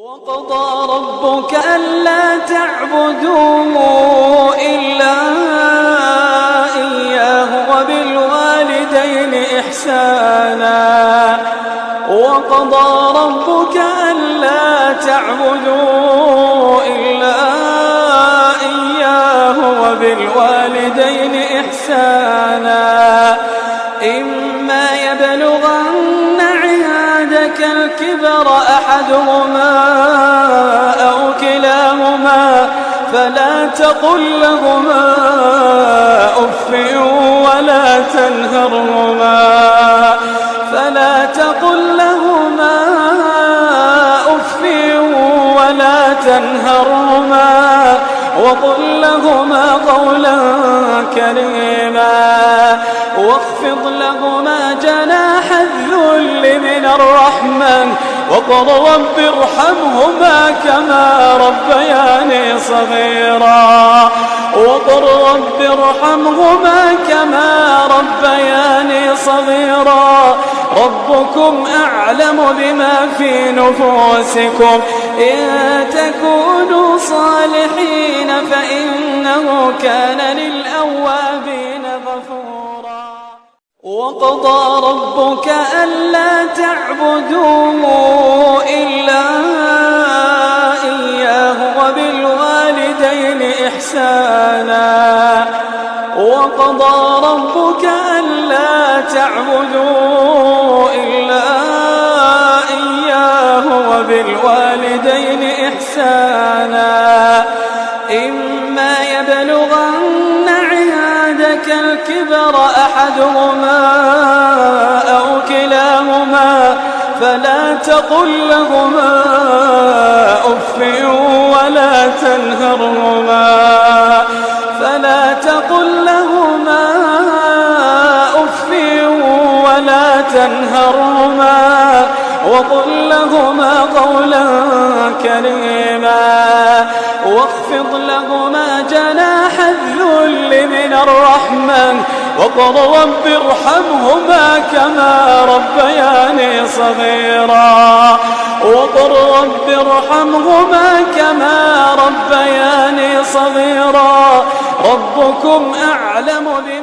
وقضى ربك ألا تعبدوا إلا إياه وبالوالدين إحسانا. وقضى ربك ألا تعبدوا إلا إياه وبالوالدين إحسانا. إما يبلغن عندك الكبر أحدهما أو كلاهما فلا تقل لهما أف ولا تنهرهما وقل لهما قولا كريما. واخفض لهما جناح الذل من الرحمة وقل رب ارحمهما كما ربياني صغيرا. ربكم أعلم بما في نفوسكم إن تكونوا صالحين فإنه كان للأوابين غفورا. وقضى ربك ألا تعبدوا إلا إياه وبالوالدين إحسانا. وقضى ربك ألا تعبدوا إلا إياه وبالوالدين إحسانا. إما يبلغن عندك الكبر أحدهما أو كلاهما فلا تقل لهما أف ولا تنهرهما وقل لهما قولا كريما. واخفض لهما جناح الذل من الرحمة وقل رب ارحمهما كما ربياني صغيرا. ربكم أعلم بما